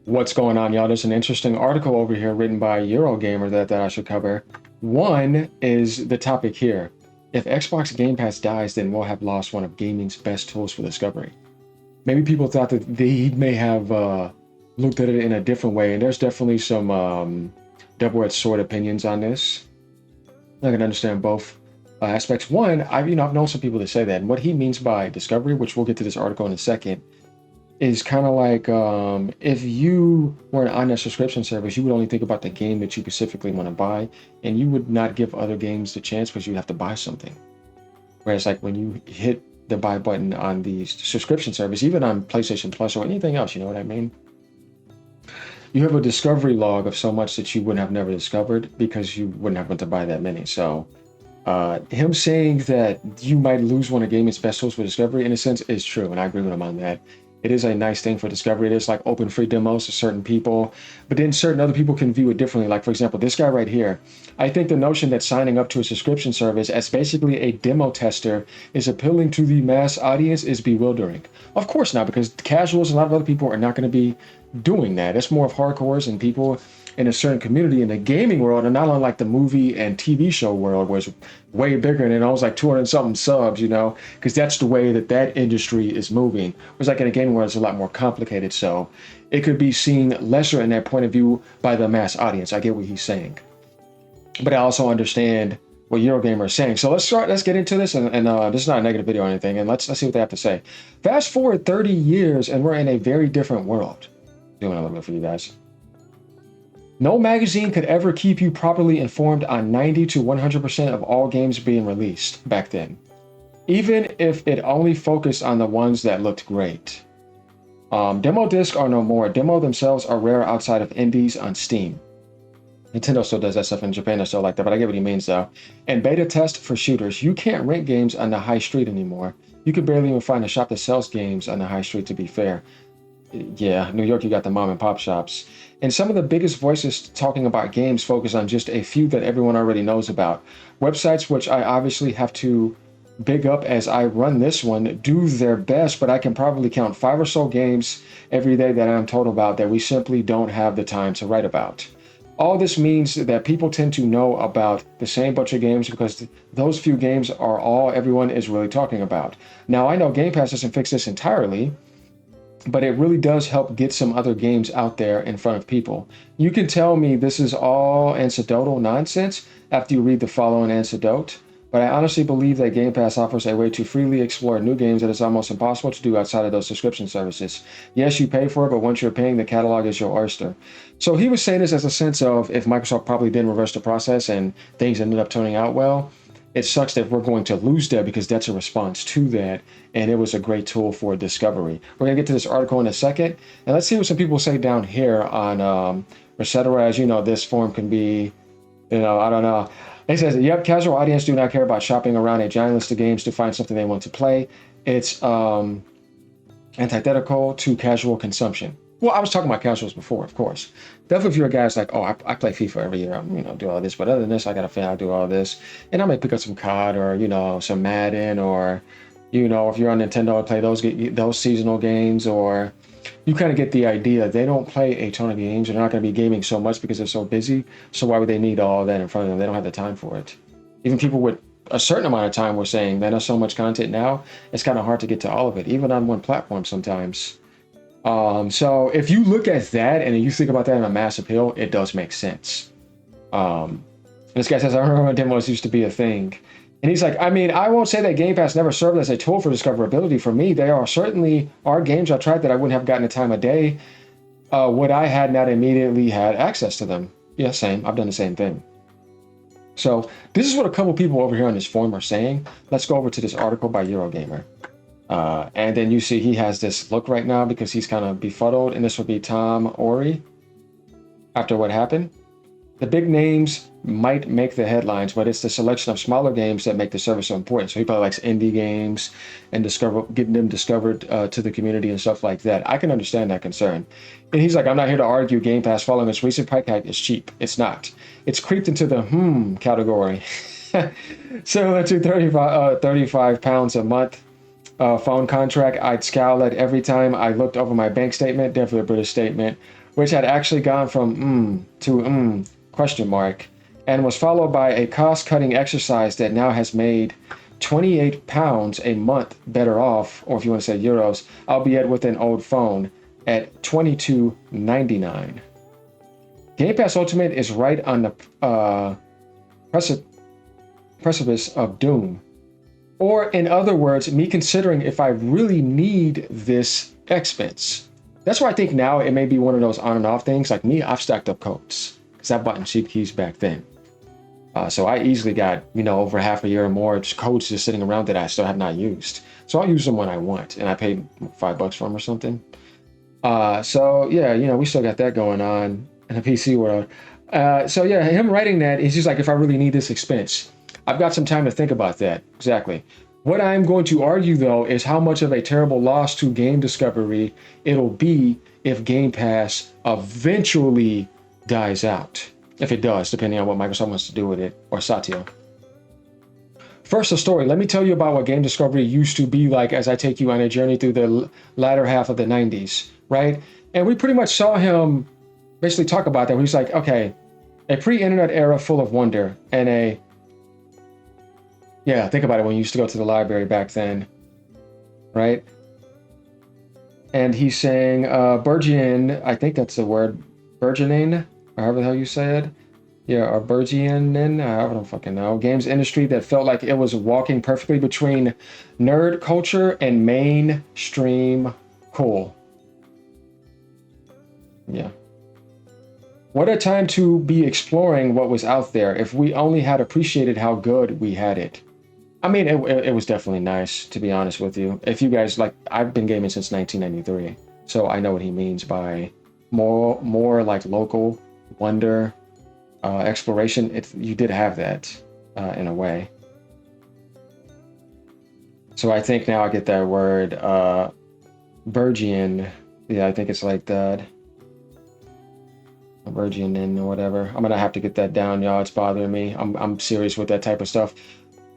What's going on, y'all? There's an interesting article over here written by Eurogamer that I should cover. One is the topic here. If Xbox Game Pass dies, then we'll have lost one of gaming's best tools for discovery. Maybe people thought that they may have looked at it in a different way, and there's definitely some double-edged sword opinions on this. I can understand both aspects. One, I've known some people that say that, and what he means by discovery, which we'll get to this article in a second, is kind of like if you were on a subscription service, you would only think about the game that you specifically want to buy, and you would not give other games the chance because you have to buy something. Whereas, like when you hit the buy button on the subscription service, even on PlayStation Plus or anything else, you know what I mean? You have a discovery log of so much that you would have never discovered because you wouldn't have went to buy that many. So, him saying that you might lose one of gaming's best tools for discovery, in a sense, is true, and I agree with him on that. It is a nice thing for discovery. It is like open free demos to certain people, but then certain other people can view it differently. Like, for example, this guy right here, I think the notion that signing up to a subscription service as basically a demo tester is appealing to the mass audience is bewildering. Of course not, because casuals and a lot of other people are not going to be doing that. It's more of hardcores and people in a certain community in the gaming world, and not unlike the movie and TV show world, where it's way bigger and it almost like 200 something subs, because that's the way that industry is moving. Whereas like in a gaming world, it's a lot more complicated. So it could be seen lesser in that point of view by the mass audience. I get what he's saying, but I also understand what Eurogamer is saying. So let's get into this, and this is not a negative video or anything, and let's see what they have to say. Fast forward 30 years, and we're in a very different world. Doing a little bit for you guys. No magazine could ever keep you properly informed on 90 to 100% of all games being released back then, even if it only focused on the ones that looked great. Demo discs are no more. Demo themselves are rare outside of indies on Steam. Nintendo still does that stuff in Japan. They're still like that, but I get what he means though. And beta test for shooters. You can't rent games on the high street anymore. You can barely even find a shop that sells games on the high street, to be fair. Yeah, New York, you got the mom and pop shops. And some of the biggest voices talking about games focus on just a few that everyone already knows about. Websites, which I obviously have to big up as I run this one, do their best, but I can probably count 5 or so games every day that I'm told about that we simply don't have the time to write about. All this means that people tend to know about the same bunch of games because those few games are all everyone is really talking about. Now, I know Game Pass doesn't fix this entirely, but it really does help get some other games out there in front of people. You can tell me this is all anecdotal nonsense after you read the following anecdote, but I honestly believe that Game Pass offers a way to freely explore new games that is almost impossible to do outside of those subscription services. Yes, you pay for it, but once you're paying, the catalog is your oyster. So he was saying this as a sense of if Microsoft probably didn't reverse the process and things ended up turning out well, it sucks that we're going to lose that because that's a response to that, and it was a great tool for discovery. We're going to get to this article in a second, and let's see what some people say down here on Resetera. As you know, this form can be, I don't know. It says, yep, casual audience do not care about shopping around a giant list of games to find something they want to play. It's antithetical to casual consumption. Well, I was talking about casuals before, of course. Definitely if you're a guy that's like, oh, I play FIFA every year, do all this. But other than this, I got a fan, I do all this. And I may pick up some COD or, some Madden or, if you're on Nintendo, I play those seasonal games, or you kind of get the idea. They don't play a ton of games. They're not going to be gaming so much because they're so busy. So why would they need all that in front of them? They don't have the time for it. Even people with a certain amount of time were saying, man, there's so much content now, it's kind of hard to get to all of it, even on one platform sometimes. So if you look at that and you think about that in a mass appeal, it does make sense. This guy says, I remember when demos used to be a thing. And he's like, I won't say that Game Pass never served as a tool for discoverability. For me, there are certainly games I tried that I wouldn't have gotten a time of day would I had not immediately had access to them. Yeah, same. I've done the same thing. So this is what a couple people over here on this forum are saying. Let's go over to this article by Eurogamer. And then you see he has this look right now because he's kind of befuddled, and this would be Tom Ori after what happened. The big names might make the headlines, but it's the selection of smaller games that make the service so important. So he probably likes indie games and getting them discovered to the community and stuff like that. I can understand that concern. And he's like, I'm not here to argue Game Pass following its recent price hike is cheap. It's not. It's creeped into the category. Similar to 35 pounds a month phone contract, I'd scowl at every time I looked over my bank statement. Definitely a British statement. which had actually gone from to question mark, and was followed by a cost-cutting exercise that now has made £28 a month better off, or if you want to say euros, albeit with an old phone, at $22.99. Game Pass Ultimate is right on the precipice of doom. Or in other words, me considering if I really need this expense. That's why I think now it may be one of those on and off things. Like me, I've stacked up codes because I bought cheap keys back then. So I easily got, over half a year or more codes just sitting around that I still have not used. So I'll use them when I want, and I paid $5 for them or something. So yeah, we still got that going on in the PC world. So yeah, him writing that, he's just like, if I really need this expense, I've got some time to think about that. Exactly. What I'm going to argue though is how much of a terrible loss to game discovery it'll be if Game Pass eventually dies out. If it does, depending on what Microsoft wants to do with it, or Satya. First, the story. Let me tell you about what game discovery used to be like as I take you on a journey through the latter half of the 90s, right? And we pretty much saw him basically talk about that. He's like, okay, a pre-internet era full of wonder and think about it when you used to go to the library back then, right? And he's saying, burgeoning, I think that's the word, burgeoning, however the hell you say it. Yeah, or burgeoning, I don't fucking know. Games industry that felt like it was walking perfectly between nerd culture and mainstream cool. Yeah. What a time to be exploring what was out there if we only had appreciated how good we had it. I mean, it was definitely nice, to be honest with you. If you guys, I've been gaming since 1993, so I know what he means by more like local wonder, exploration. You did have that in a way. So I think now I get that word, burgeon. Yeah, I think it's like that. Burgeoning or whatever. I'm gonna have to get that down, y'all. It's bothering me. I'm serious with that type of stuff.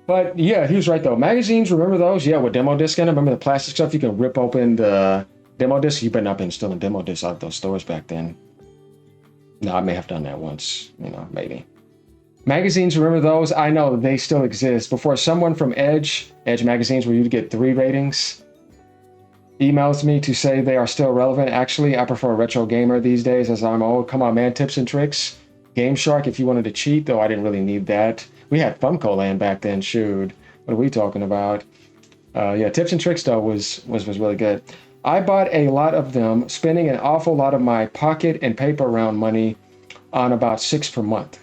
But yeah, he was right though. Magazines, remember those? Yeah, with demo disc in them. Remember the plastic stuff? You can rip open the demo disc. You better not been stealing demo discs out of those stores back then. No, I may have done that once, maybe. Magazines, remember those? I know they still exist. Before someone from Edge magazines where you'd get 3 ratings, emails me to say they are still relevant. Actually, I prefer Retro Gamer these days as I'm old. Come on, man, tips and tricks. Game Shark if you wanted to cheat, though I didn't really need that. We had Funko Land back then, shoot. What are we talking about? Yeah, tips and tricks, though, was really good. I bought a lot of them, spending an awful lot of my pocket and paper round money on about 6 per month.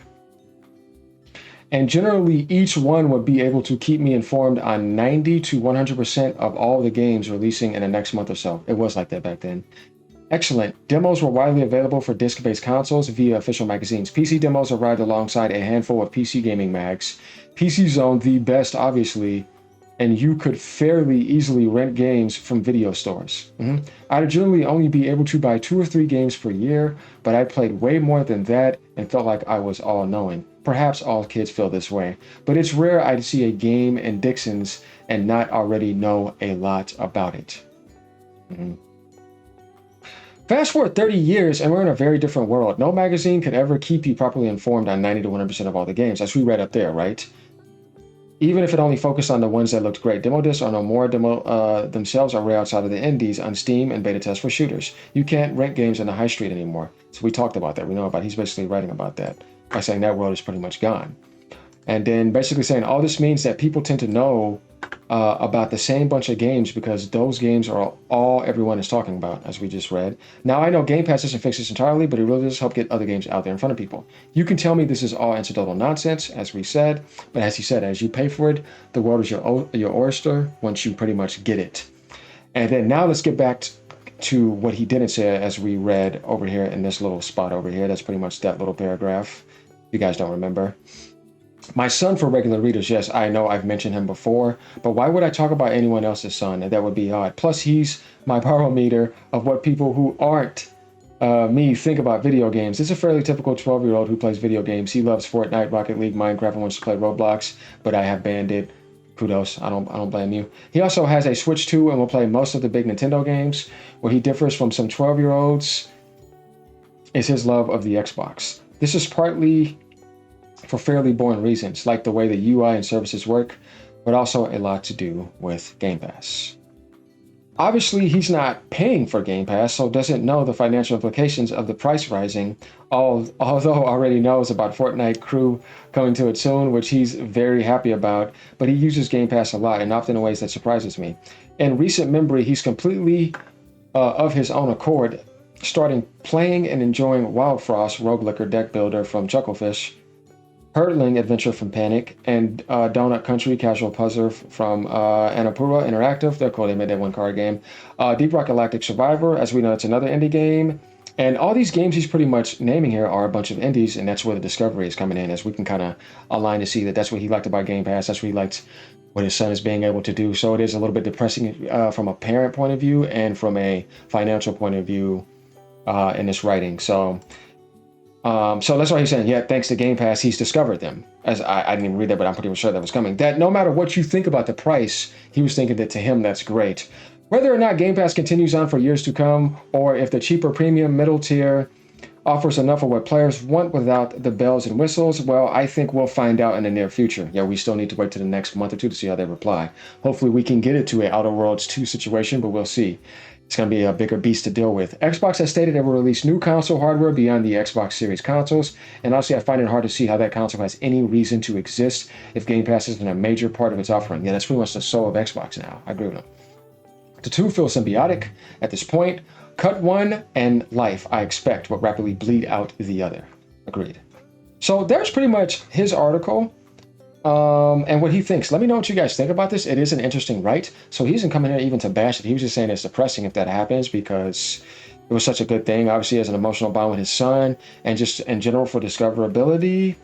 And generally, each one would be able to keep me informed on 90 to 100% of all the games releasing in the next month or so. It was like that back then. Excellent. Demos were widely available for disc-based consoles via official magazines. PC demos arrived alongside a handful of PC gaming mags. PC Zone, the best, obviously, and you could fairly easily rent games from video stores. I'd generally only be able to buy 2 or 3 games per year, but I played way more than that and felt like I was all-knowing. Perhaps all kids feel this way, but it's rare I'd see a game in Dixon's and not already know a lot about it. Fast forward 30 years and we're in a very different world. No magazine could ever keep you properly informed on 90 to 100% of all the games, as we read up there, right? Even if it only focused on the ones that looked great. Demo discs are no more. Themselves are rare outside of the indies on Steam and beta tests for shooters. You can't rent games in the high street anymore. So we talked about that. We know about. He's basically writing about that by saying that world is pretty much gone. And then basically saying all this means that people tend to know about the same bunch of games because those games are all everyone is talking about, as we just read. Now, I know Game Pass doesn't fix this entirely, but it really does help get other games out there in front of people. You can tell me this is all incidental nonsense, as we said, but as he said, as you pay for it, the world is your oyster once you pretty much get it. And then now let's get back to what he didn't say as we read over here in this little spot over here. That's pretty much that little paragraph. If you guys don't remember. My son for regular readers, yes, I know I've mentioned him before, but why would I talk about anyone else's son? That would be odd. Plus, he's my barometer of what people who aren't me think about video games. It's a fairly typical 12-year-old who plays video games. He loves Fortnite, Rocket League, Minecraft, and wants to play Roblox, but I have banned it. Kudos, I don't blame you. He also has a Switch 2 and will play most of the big Nintendo games. Where he differs from some 12-year-olds is his love of the Xbox. This is partly for fairly boring reasons, like the way the UI and services work, but also a lot to do with Game Pass. Obviously, he's not paying for Game Pass, so doesn't know the financial implications of the price rising, although already knows about Fortnite Crew coming to it soon, which he's very happy about, but he uses Game Pass a lot and often in ways that surprises me. In recent memory, he's completely of his own accord, starting playing and enjoying Wild Frost roguelike deck builder from Chucklefish, Hurtling Adventure from Panic, and Donut Country Casual Puzzler from Annapurna Interactive. They're cool. They made that one card game. Deep Rock Galactic Survivor, as we know, it's another indie game. And all these games he's pretty much naming here are a bunch of indies, and that's where the discovery is coming in, as we can kind of align to see that that's what he liked about Game Pass. That's what he liked what his son is being able to do. So it is a little bit depressing from a parent point of view and from a financial point of view in this writing. So that's why he's saying, yeah, thanks to Game Pass, he's discovered them. As I didn't even read that, but I'm pretty sure that was coming. That no matter what you think about the price, he was thinking that to him, that's great. Whether or not Game Pass continues on for years to come, or if the cheaper premium middle tier offers enough of what players want without the bells and whistles, well, I think we'll find out in the near future. Yeah, we still need to wait to the next month or two to see how they reply. Hopefully we can get it to an Outer Worlds 2 situation, but we'll see. It's going to be a bigger beast to deal with. Xbox has stated it will release new console hardware beyond the Xbox Series consoles, and honestly, I find it hard to see how that console has any reason to exist if Game Pass isn't a major part of its offering. Yeah, that's pretty much the soul of Xbox now. I agree with him. The two feel symbiotic at this point. Cut one, and life, I expect, will rapidly bleed out the other. Agreed. So there's pretty much his article. And what he thinks. Let me know what you guys think about this. It is an interesting write. So he isn't coming here even to bash it. He was just saying it's depressing if that happens because it was such a good thing. Obviously, he has an emotional bond with his son and just in general for discoverability.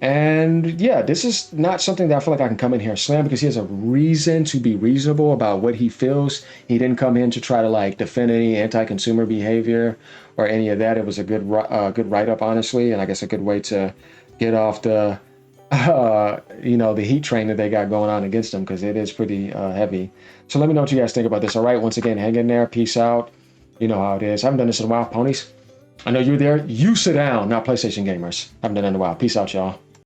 And yeah, this is not something that I feel like I can come in here and slam because he has a reason to be reasonable about what he feels. He didn't come in to try to like defend any anti-consumer behavior or any of that. It was a good write-up, honestly, and I guess a good way to get off the the heat train that they got going on against them because it is pretty heavy. So let me know what you guys think about this. All right, once again, hang in there. Peace out. You know how it is. I haven't done this in a while, ponies. I know you're there. You sit down, not PlayStation gamers. I haven't done it in a while. Peace out, y'all.